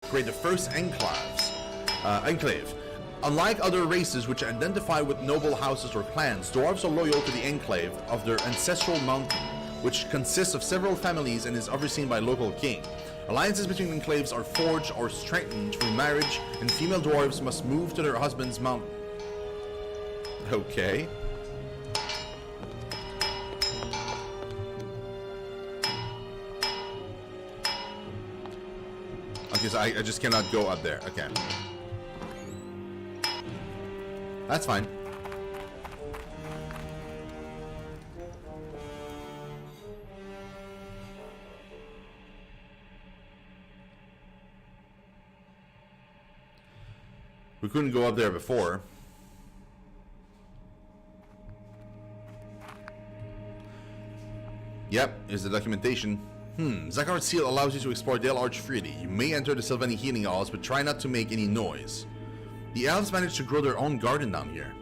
create the first enclave. Unlike other races which identify with noble houses or clans, dwarves are loyal to the enclave of their ancestral mountain, which consists of several families and is overseen by a local king. Alliances between enclaves are forged or strengthened through marriage, and female dwarves must move to their husband's mountain. Okay. Okay, so I just cannot go up there. Okay. That's fine. We couldn't go up there before. Yep, here's the documentation. Zakhar's seal allows you to explore Dale Arch freely. You may enter the Sylvani healing halls, but try not to make any noise. The elves managed to grow their own garden down here.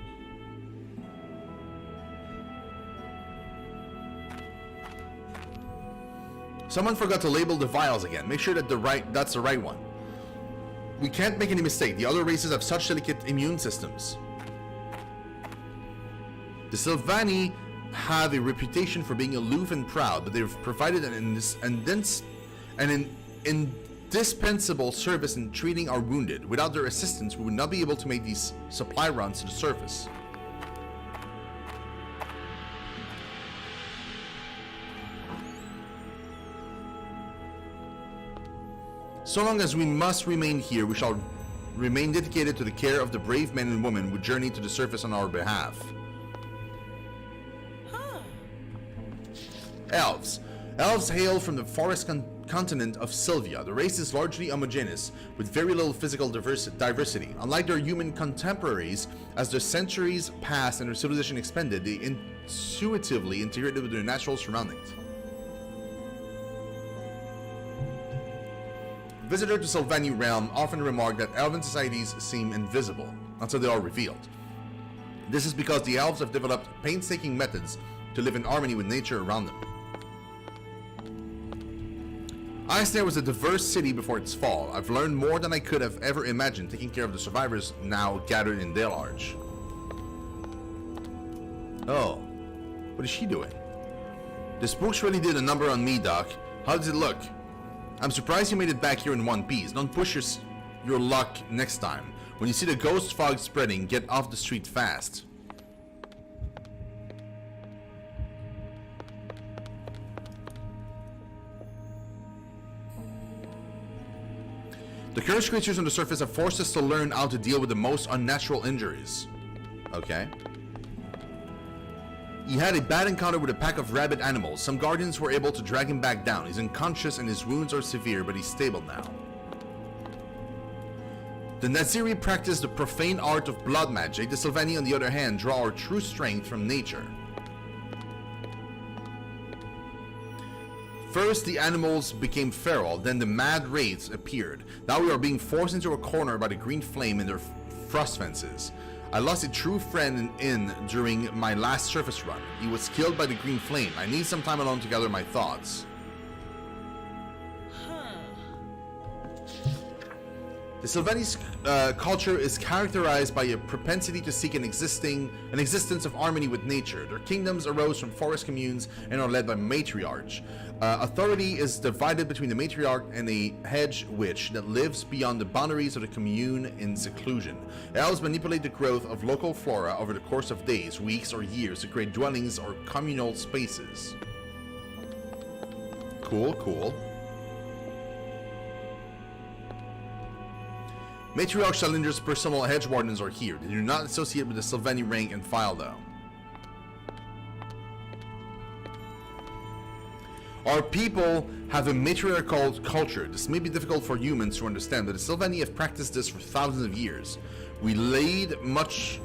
Someone forgot to label the vials again. Make sure that that's the right one. We can't make any mistake. The other races have such delicate immune systems. The Sylvani have a reputation for being aloof and proud, but they've provided an indispensable service in treating our wounded. Without their assistance, we would not be able to make these supply runs to the surface. So long as we must remain here, we shall remain dedicated to the care of the brave men and women who journey to the surface on our behalf. Elves. Elves hail from the forest continent of Sylvia. The race is largely homogeneous, with very little physical diversity. Unlike their human contemporaries, as the centuries passed and their civilization expanded, they intuitively integrated with their natural surroundings. Visitors to Sylvani realm often remark that elven societies seem invisible until they are revealed. This is because the elves have developed painstaking methods to live in harmony with nature around them. Icesnare was a diverse city before its fall. I've learned more than I could have ever imagined taking care of the survivors now gathered in Dale Arch. Oh, what is she doing? The spooks really did a number on me, Doc. How does it look? I'm surprised you made it back here in one piece. Don't push your luck next time. When you see the ghost fog spreading, get off the street fast. The cursed creatures on the surface have forced us to learn how to deal with the most unnatural injuries. Okay. He had a bad encounter with a pack of rabid animals. Some guardians were able to drag him back down. He's unconscious and his wounds are severe, but he's stable now. The Naziri practice the profane art of blood magic. The Sylvani, on the other hand, draw our true strength from nature. First, the animals became feral, then the mad wraiths appeared. Now we are being forced into a corner by the green flame and their frost fences. I lost a true friend during my last surface run. He was killed by the green flame. I need some time alone to gather my thoughts. The Sylvani's culture is characterized by a propensity to seek an existence of harmony with nature. Their kingdoms arose from forest communes and are led by matriarch. Authority is divided between the matriarch and a hedge witch that lives beyond the boundaries of the commune in seclusion. Elves manipulate the growth of local flora over the course of days, weeks, or years to create dwellings or communal spaces. Cool, cool. Matriarch Shalinder's personal hedge wardens are here. They do not associate with the Sylvani rank and file, though. Our people have a matriarchal culture. This may be difficult for humans to understand, but the Sylvani have practiced this for thousands of years. We live much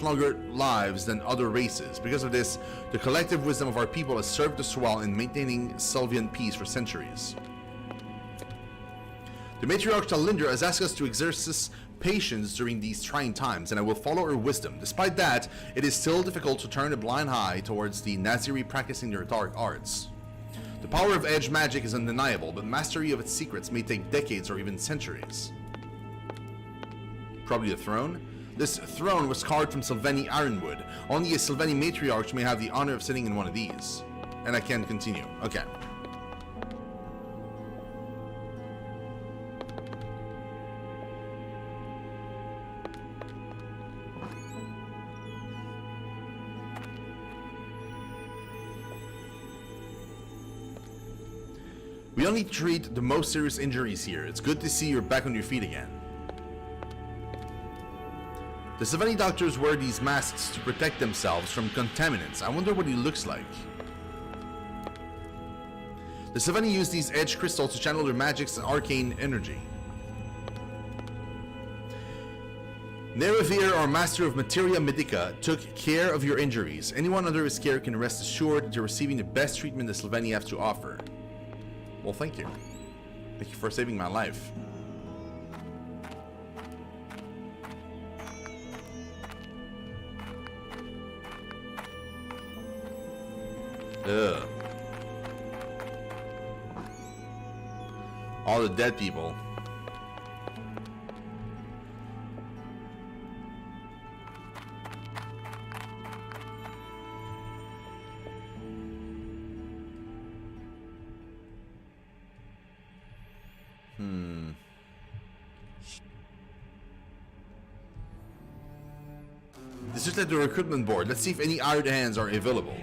longer lives than other races. Because of this, the collective wisdom of our people has served us well in maintaining Sylvian peace for centuries. The matriarch Shalinder has asked us to exercise patience during these trying times, and I will follow her wisdom. Despite that, it is still difficult to turn a blind eye towards the Naziri practicing their dark arts. The power of edge magic is undeniable, but mastery of its secrets may take decades or even centuries. Probably a throne? This throne was carved from Sylvani ironwood. Only a Sylvani matriarch may have the honor of sitting in one of these. And I can continue. Okay. We only treat the most serious injuries here. It's good to see you're back on your feet again. The Sylvani doctors wear these masks to protect themselves from contaminants. I wonder what he looks like. The Sylvani use these edge crystals to channel their magic's arcane energy. Nerevir, our master of Materia Medica, took care of your injuries. Anyone under his care can rest assured that you're receiving the best treatment the Sylvani have to offer. Well, thank you. Thank you for saving my life. Ugh. All the dead people. This is like the recruitment board. Let's see if any hired hands are available.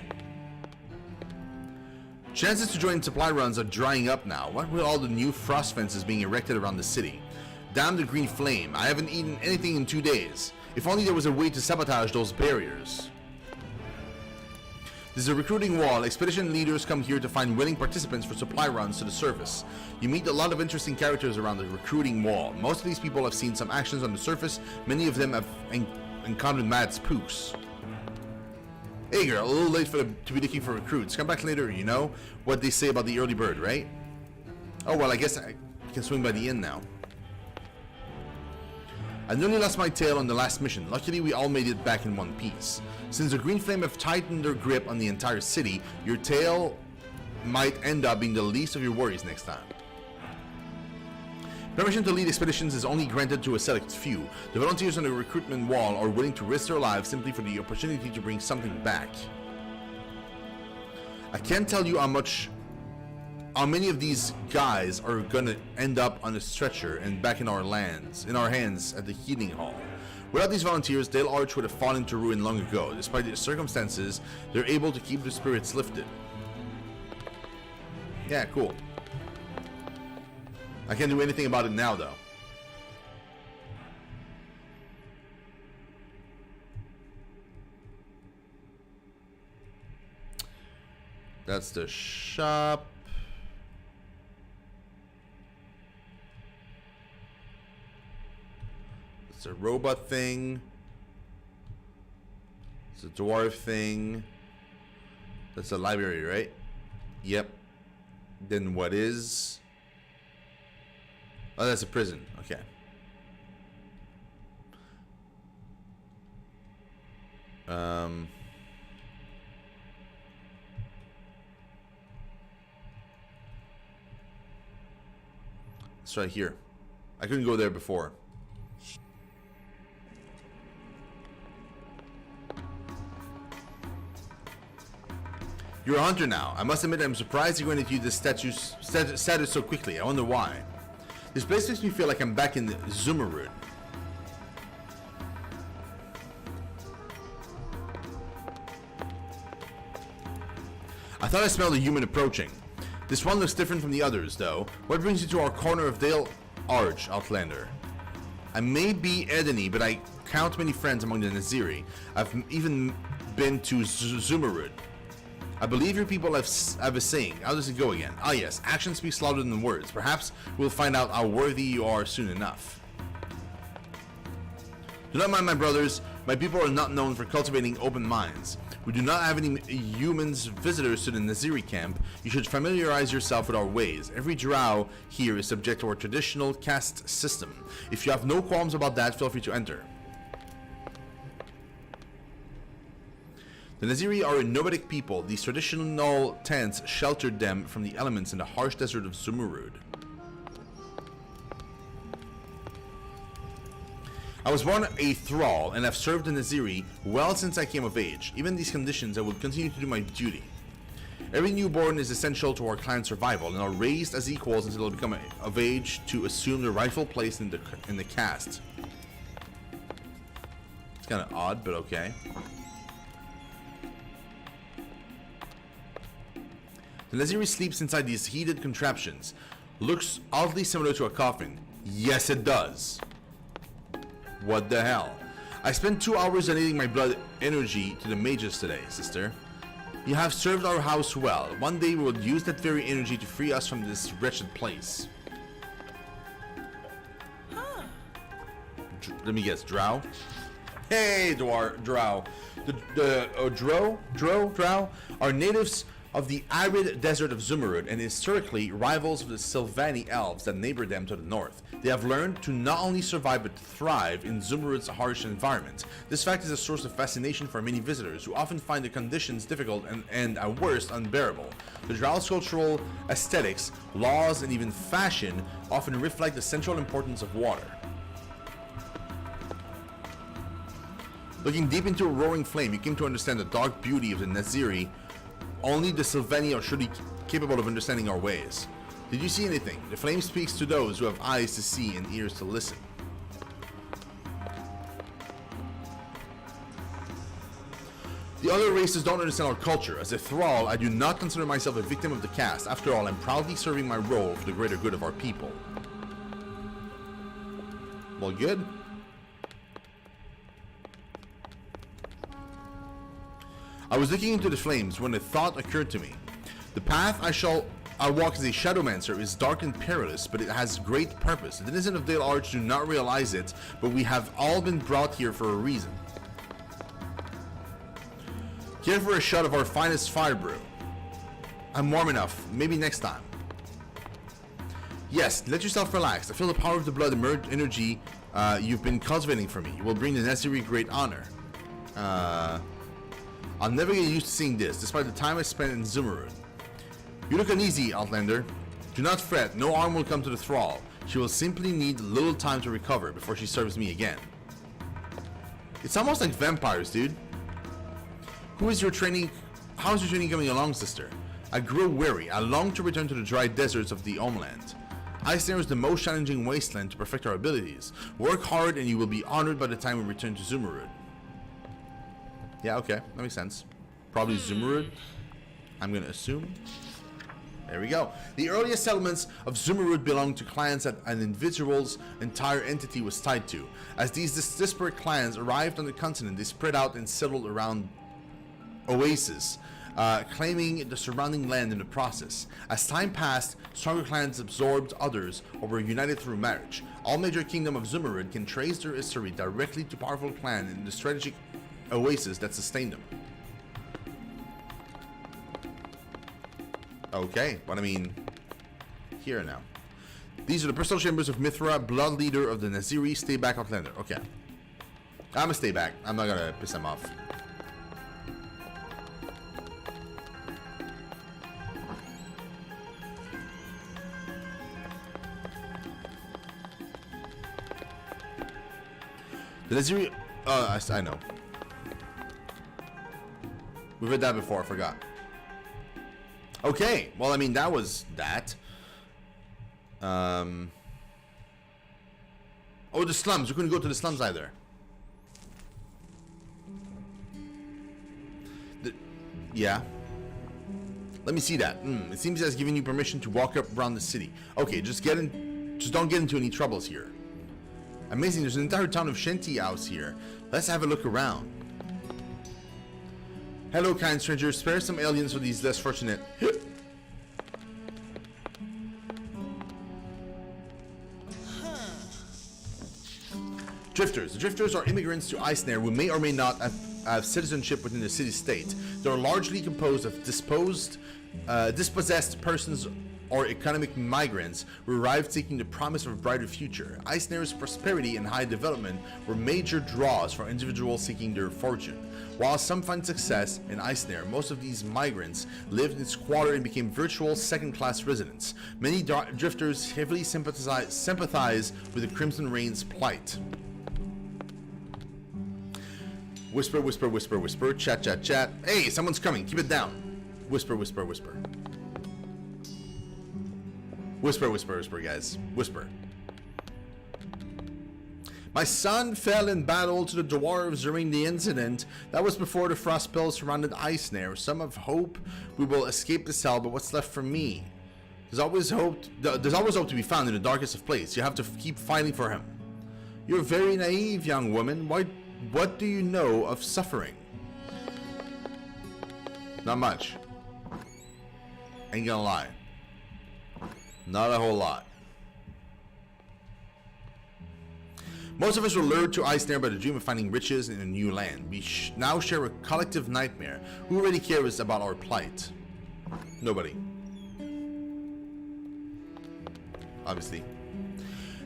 Chances to join supply runs are drying up now. What with all the new frost fences being erected around the city? Damn the green flame. I haven't eaten anything in 2 days. If only there was a way to sabotage those barriers. This is a recruiting wall. Expedition leaders come here to find willing participants for supply runs to the surface. You meet a lot of interesting characters around the recruiting wall. Most of these people have seen some actions on the surface. Many of them have encountered mad spooks. Hey girl, a little late to be looking for recruits. Come back later, you know what they say about the early bird, right? Oh well, I guess I can swing by the inn now. I nearly lost my tail on the last mission. Luckily, we all made it back in one piece. Since the Green Flame have tightened their grip on the entire city, your tail might end up being the least of your worries next time. Permission to lead expeditions is only granted to a select few. The volunteers on the recruitment wall are willing to risk their lives simply for the opportunity to bring something back. I can't tell you how many of these guys are gonna end up on a stretcher and back in our hands at the healing hall. Without these volunteers, Dale Arch would have fallen to ruin long ago. Despite the circumstances, they're able to keep their spirits lifted. Yeah, cool. I can't do anything about it now, though. That's the shop. It's a robot thing. It's a dwarf thing. That's a library, right? Yep. Then what is... Oh, that's a prison. Okay. It's right here. I couldn't go there before. You're a hunter now. I must admit I'm surprised you're going to use this status so quickly. I wonder why. This place makes me feel like I'm back in Zumarud. I thought I smelled a human approaching. This one looks different from the others, though. What brings you to our corner of Dale Arch, Outlander? I may be Edeni, but I count many friends among the Naziri. I've even been to Zumarud. I believe your people have a saying. How does it go again? Ah yes, action speaks louder than words. Perhaps we'll find out how worthy you are soon enough. Do not mind my brothers. My people are not known for cultivating open minds. We do not have any humans visitors to the Naziri camp. You should familiarize yourself with our ways. Every drow here is subject to our traditional caste system. If you have no qualms about that, feel free to enter. The Naziri are a nomadic people. These traditional tents sheltered them from the elements in the harsh desert of Zumurrud. I was born a thrall and have served the Naziri well since I came of age. Even in these conditions, I will continue to do my duty. Every newborn is essential to our clan's survival and are raised as equals until they become of age to assume their rightful place in the caste. It's kind of odd, but okay. The Naziri sleeps inside these heated contraptions. Looks oddly similar to a coffin. Yes, it does. What the hell? I spent 2 hours donating my blood energy to the mages today, sister. You have served our house well. One day we will use that very energy to free us from this wretched place. Huh. Let me guess, Drow? Hey, Drow. Drow are natives of the arid desert of Zumurrud and historically rivals of the Sylvani elves that neighbor them to the north. They have learned to not only survive but thrive in Zumurrud's harsh environment. This fact is a source of fascination for many visitors who often find the conditions difficult and at worst unbearable. The Drow's cultural aesthetics, laws, and even fashion often reflect the central importance of water. Looking deep into a roaring flame, you came to understand the dark beauty of the Naziri. Only the Sylvani are surely capable of understanding our ways. Did you see anything? The flame speaks to those who have eyes to see and ears to listen. The other races don't understand our culture. As a thrall, I do not consider myself a victim of the caste. After all, I'm proudly serving my role for the greater good of our people. Well, good. I was looking into the flames when a thought occurred to me. The path I walk as a Shadowmancer is dark and perilous, but it has great purpose. The denizens of Dale Arch do not realize it, but we have all been brought here for a reason. Care for a shot of our finest fire brew? I'm warm enough. Maybe next time. Yes, let yourself relax. I feel the power of the blood energy you've been cultivating for me. You will bring the Naziri great honor. I'll never get used to seeing this, despite the time I spent in Zumurrud. You look uneasy, Outlander. Do not fret, no harm will come to the thrall. She will simply need a little time to recover before she serves me again. It's almost like vampires, dude. How's your training coming along, sister? I grow weary. I long to return to the dry deserts of the homeland. Icelair is the most challenging wasteland to perfect our abilities. Work hard and you will be honored by the time we return to Zumurrud. Yeah, okay, that makes sense. Probably Zumurrud, I'm gonna assume. There we go. The earliest settlements of Zumurrud belonged to clans that an individual's entire entity was tied to. As these disparate clans arrived on the continent, they spread out and settled around oases, claiming the surrounding land in the process. As time passed, stronger clans absorbed others or were united through marriage. All major kingdoms of Zumurrud can trace their history directly to powerful clan and the strategic oasis that sustained them. Okay, but I mean, here now. These are the personal chambers of Mithra, blood leader of the Naziri. Stay back, Outlander. Okay. I'm gonna stay back. I'm not gonna piss him off. The Naziri... I know. We've read that before, I forgot. Okay, well, I mean, that was that. Oh, the slums. We couldn't go to the slums either. Yeah. Let me see that. It seems it has given you permission to walk up around the city. Okay, just don't get into any troubles here. Amazing, there's an entire town of Shanty House here. Let's have a look around. Hello, kind stranger. Spare some aliens for these less fortunate. Drifters. The Drifters are immigrants to Icelair who may or may not have citizenship within the city-state. They are largely composed of dispossessed persons or economic migrants who arrived seeking the promise of a brighter future. Eisner's prosperity and high development were major draws for individuals seeking their fortune. While some find success in Eisner, most of these migrants lived in squalor and became virtual second-class residents. Many drifters heavily sympathize with the Crimson Reign's plight. Whisper, whisper, whisper, whisper, chat, chat, chat. Hey, someone's coming, keep it down. Whisper, whisper, whisper. Whisper, whisper, whisper, guys. Whisper. My son fell in battle to the dwarves during the incident. That was before the frost spell surrounded Eisner. Some have hope we will escape the cell, but what's left for me? There's always hope to be found in the darkest of places. You have to keep fighting for him. You're very naive, young woman. What do you know of suffering? Not much. Ain't gonna lie. Not a whole lot. Most of us were lured to Eisner by the dream of finding riches in a new land. We now share a collective nightmare. Who really cares about our plight? Nobody. Obviously.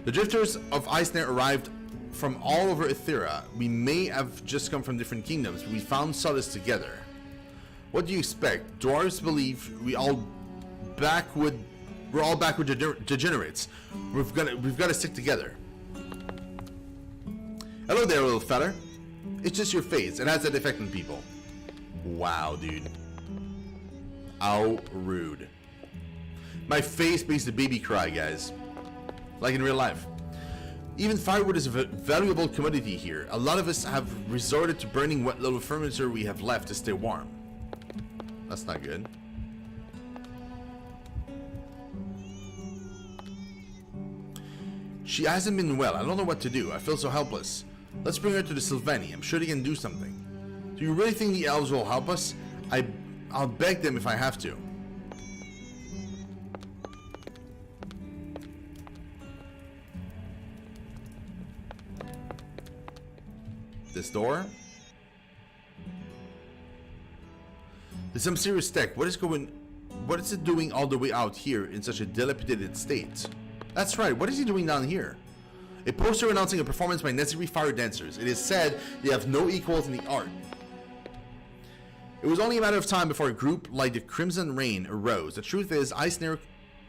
The drifters of Eisner arrived from all over Ithera. We may have just come from different kingdoms, but we found solace together. What do you expect? Dwarves believe we're all backward degenerates. We've got to stick together. Hello there, little feller. It's just your face. It has that effect on people. Wow, dude. How rude. My face makes the baby cry, guys. Like in real life. Even firewood is a valuable commodity here. A lot of us have resorted to burning what little furniture we have left to stay warm. That's not good. She hasn't been well. I don't know what to do. I feel so helpless. Let's bring her to the Sylvani. I'm sure they can do something. Do you really think the elves will help us? I'll beg them if I have to. This door? There's some serious tech. What is it doing all the way out here in such a dilapidated state? That's right, what is he doing down here? A poster announcing a performance by necessary fire dancers. It is said they have no equals in the art. It was only a matter of time before a group like the Crimson Reign arose. The truth is, Eisner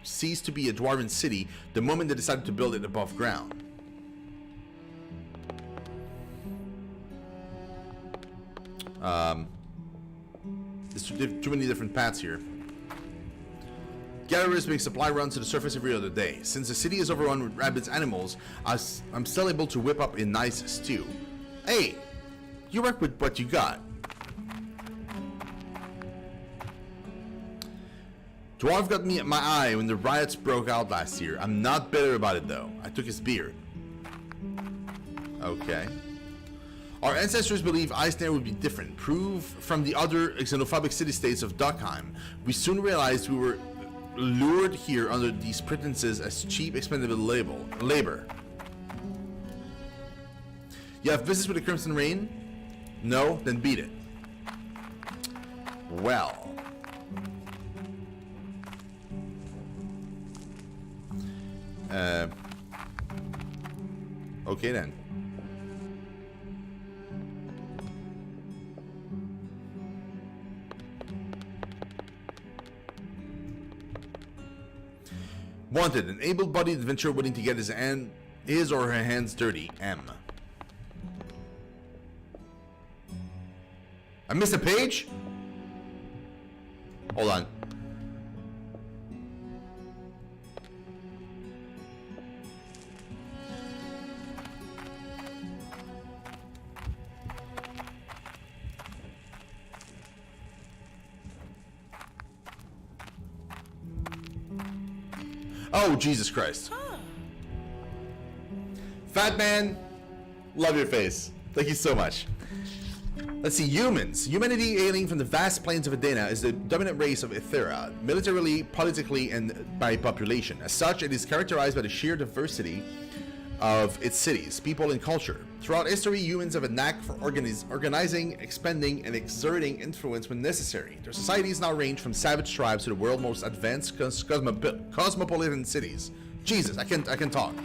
ceased to be a dwarven city the moment they decided to build it above ground. There's too many different paths here. Gatherers make supply runs to the surface every other day. Since the city is overrun with rabid animals, I'm still able to whip up a nice stew. Hey, you work with what you got. Dwarf got me at my eye when the riots broke out last year. I'm not bitter about it though. I took his beard. Okay. Our ancestors believe Eisner would be different. Proof from the other xenophobic city-states of Duckheim. We soon realized we were lured here under these pretenses as cheap, expendable labor. You have business with the Crimson Reign? No? Then beat it. Well. Okay then. Wanted, an able-bodied adventurer willing to get his or her hands dirty. M. I missed a page? Hold on. Oh, Jesus Christ. Fat man, love your face. Thank you so much. Let's see, humans. Humanity alien from the vast plains of Adena is the dominant race of Ithera, militarily, politically, and by population. As such, it is characterized by the sheer diversity of its cities, people, and culture. Throughout history, humans have a knack for organizing, expending, and exerting influence when necessary. Their societies now range from savage tribes to the world's most advanced cosmopolitan cities. Jesus, I can talk.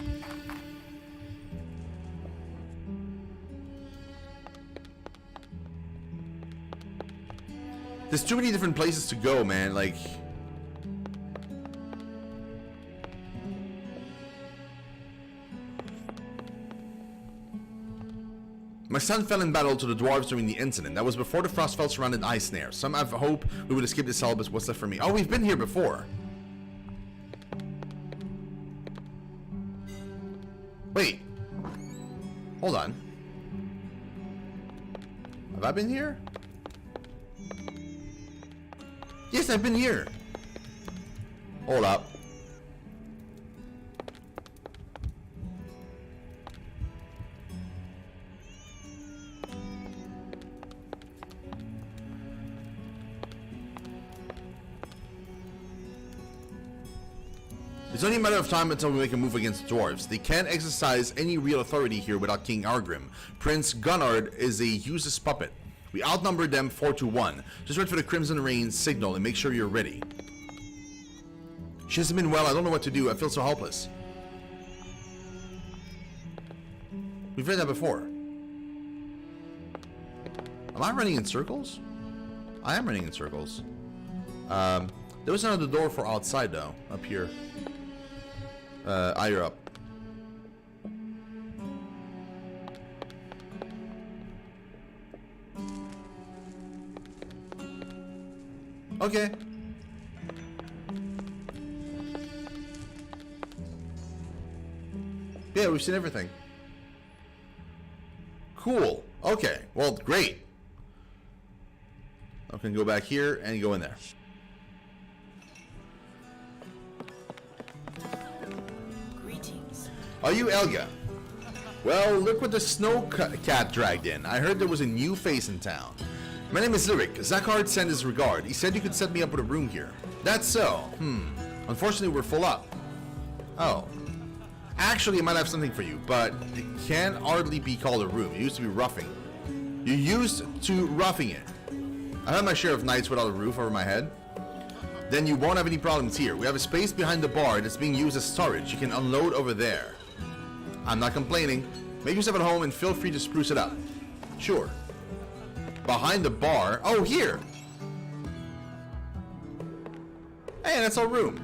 There's too many different places to go, man. Like, my son fell in battle to the dwarves during the incident. That was before the Frostfell surrounded ice snare. Some have hope we would escape this hell, but what's left for me? Oh, we've been here before. Wait. Hold on. Have I been here? Yes, I've been here. Hold up. It's only a matter of time until we make a move against the dwarves. They can't exercise any real authority here without King Argrim. Prince Gunnard is a useless puppet. We outnumber them 4-1. Just wait for the Crimson Rain's signal and make sure you're ready. She hasn't been well. I don't know what to do. I feel so helpless. We've read that before. Am I running in circles? I am running in circles. There was another door for outside though, up here. Higher up. Okay. Yeah, we've seen everything. Cool. Okay. Well, great. I can go back here and go in there. Greetings. Are you Elga? Well, look what the snow cat dragged in. I heard there was a new face in town. My name is Lyric. Zachard sent his regard. He said you could set me up with a room here. That's so. Unfortunately, we're full up. Oh. Actually, I might have something for you, but it can hardly be called a room. It used to be roughing. You used to roughing it. I had my share of nights without a roof over my head. Then you won't have any problems here. We have a space behind the bar that's being used as storage. You can unload over there. I'm not complaining. Make yourself at home and feel free to spruce it up. Sure. Behind the bar. Oh, here. Hey, that's our room.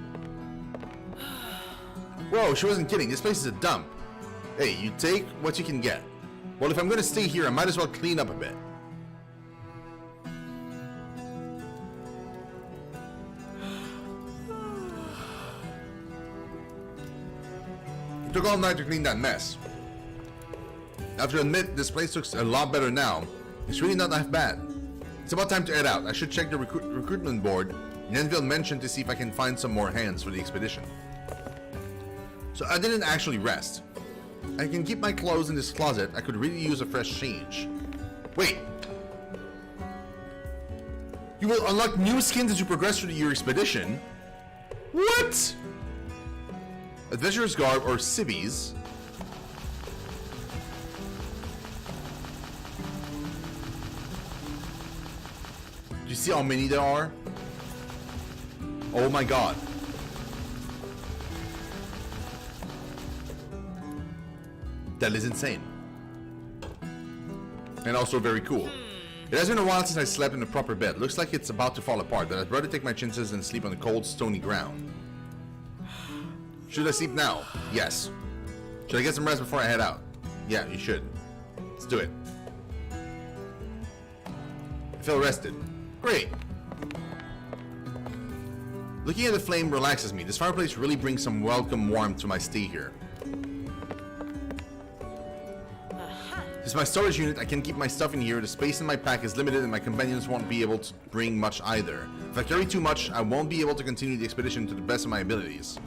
Whoa, she wasn't kidding. This place is a dump. Hey, you take what you can get. Well, if I'm going to stay here, I might as well clean up a bit. It took all night to clean that mess. I have to admit, this place looks a lot better now. It's really not that bad. It's about time to head out. I should check the recruitment board. Nenville mentioned to see if I can find some more hands for the expedition. So I didn't actually rest. I can keep my clothes in this closet. I could really use a fresh change. Wait. You will unlock new skins as you progress through your expedition? What? Adventurer's Garb or Civvies. Do you see how many there are? Oh my god. That is insane. And also very cool. It has been a while since I slept in a proper bed. Looks like it's about to fall apart, but I'd rather take my chances than sleep on the cold, stony ground. Should I sleep now? Yes. Should I get some rest before I head out? Yeah, you should. Let's do it. I feel rested. Great. Looking at the flame relaxes me. This fireplace really brings some welcome warmth to my stay here. This is my storage unit. I can keep my stuff in here. The space in my pack is limited and my companions won't be able to bring much either. If I carry too much, I won't be able to continue the expedition to the best of my abilities.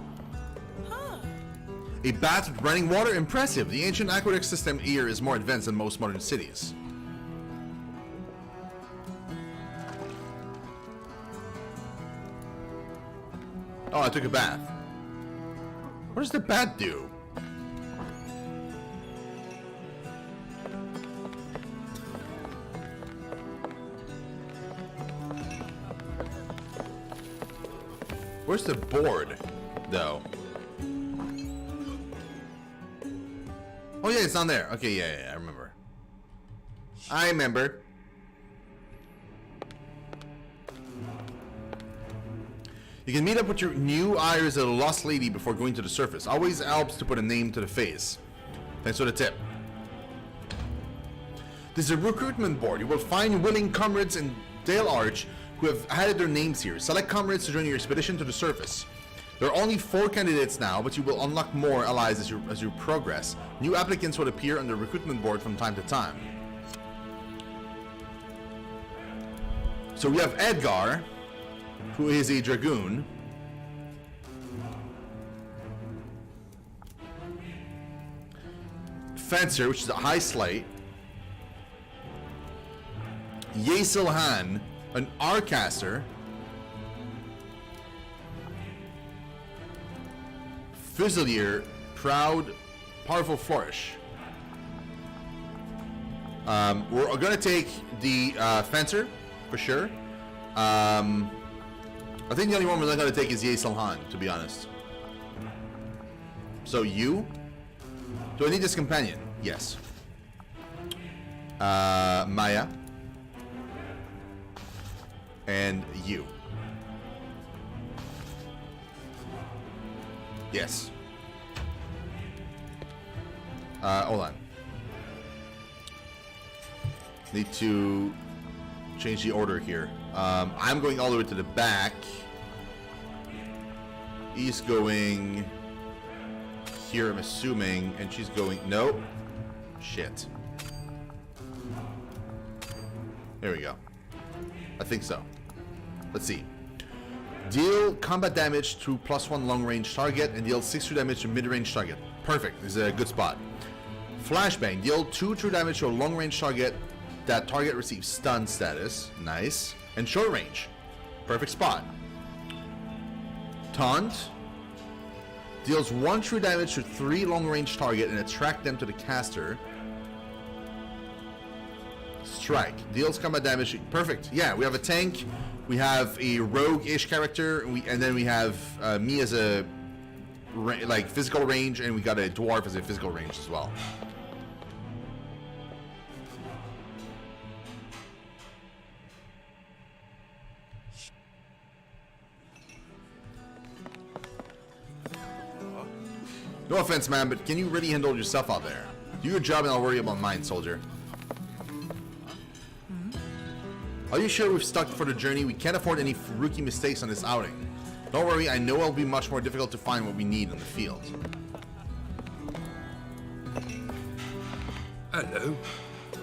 A bath with running water? Impressive. The ancient aqueduct system here is more advanced than most modern cities. Oh, I took a bath. What does the bath do? Where's the board, though? Oh yeah, it's down there. Okay, yeah, I remember. I remember. You can meet up with your new hires at a lost lady before going to the surface. Always helps to put a name to the face. Thanks for the tip. This is a recruitment board. You will find willing comrades in Dale Arch who have added their names here. Select comrades to join your expedition to the surface. There are only 4 candidates now, but you will unlock more allies as you progress. New applicants will appear on the recruitment board from time to time. So we have Edgar, who is a dragoon. Fencer, which is a high sleight. Yesilhan, an Arcaster. Fusilier, proud, powerful flourish. We're gonna take the Fencer for sure. I think the only one we're not gonna take is Yesilhan, to be honest. So you? Do I need this companion? Yes. Maya. And you. Yes. Hold on. Need to change the order here. I'm going all the way to the back. He's going here, I'm assuming, and she's going... Nope. Shit. There we go. I think so. Let's see. Deal combat damage to +1 long-range target and deal 6 true damage to mid-range target. Perfect. This is a good spot. Flashbang. Deal 2 true damage to a long-range target. That target receives stun status. Nice. And short range. Perfect spot. Taunt. Deals 1 true damage to 3 long-range target and attract them to the caster. Strike. Deals combat damage. Perfect. Yeah, we have a tank. We have a rogue-ish character. And then we have me as a like physical range, and we got a dwarf as a physical range as well. No offense, man, but can you really handle yourself out there? Do your job and I'll worry about mine, soldier. Are you sure we've stuck for the journey? We can't afford any rookie mistakes on this outing. Don't worry, I know it'll be much more difficult to find what we need on the field. Hello.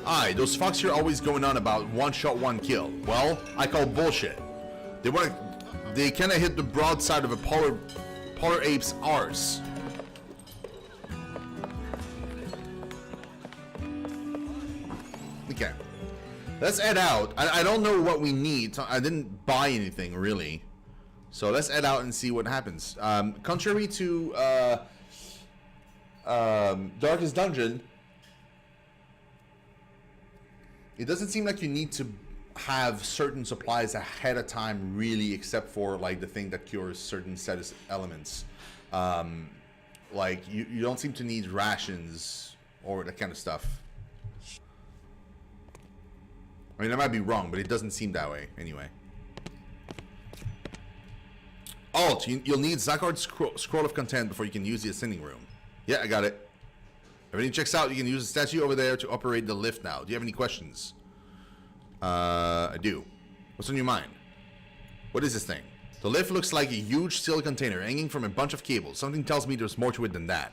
Aye, those fucks here are always going on about one shot, one kill. Well, I call bullshit. They kinda hit the broadside of a polar ape's arse. Okay. Let's head out. I don't know what we need. So I didn't buy anything, really. So let's head out and see what happens. Contrary to Darkest Dungeon, it doesn't seem like you need to have certain supplies ahead of time, really, except for like the thing that cures certain status elements. Like you don't seem to need rations or that kind of stuff. I mean, I might be wrong, but it doesn't seem that way anyway. Alt, you'll need Zakard's scroll of content before you can use the ascending room. Yeah, I got it. Everything checks out. You can use the statue over there to operate the lift now. Do you have any questions? I do. What's on your mind? What is this thing? The lift looks like a huge steel container hanging from a bunch of cables. Something tells me there's more to it than that.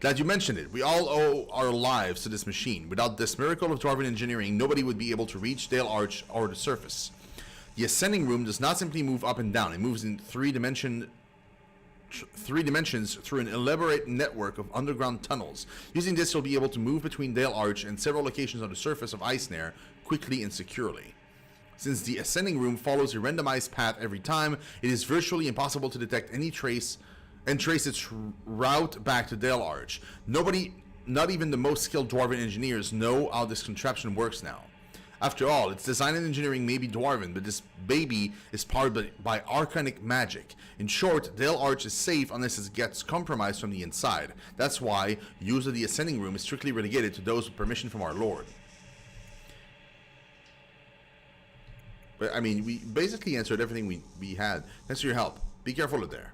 Glad you mentioned it. We all owe our lives to this machine. Without this miracle of dwarven engineering, nobody would be able to reach Dale Arch or the surface. The ascending room does not simply move up and down. It moves in three dimensions through an elaborate network of underground tunnels. Using this, you'll be able to move between Dale Arch and several locations on the surface of Icesnare quickly and securely. Since the ascending room follows a randomized path every time, it is virtually impossible to detect any trace its route back to Dale Arch. Nobody, not even the most skilled dwarven engineers, know how this contraption works now. After all, its design and engineering may be dwarven, but this baby is powered by arcanic magic. In short, Dale Arch is safe unless it gets compromised from the inside. That's why use of the Ascending Room is strictly relegated to those with permission from our Lord. But I mean, we basically answered everything we had. Thanks for your help. Be careful out there.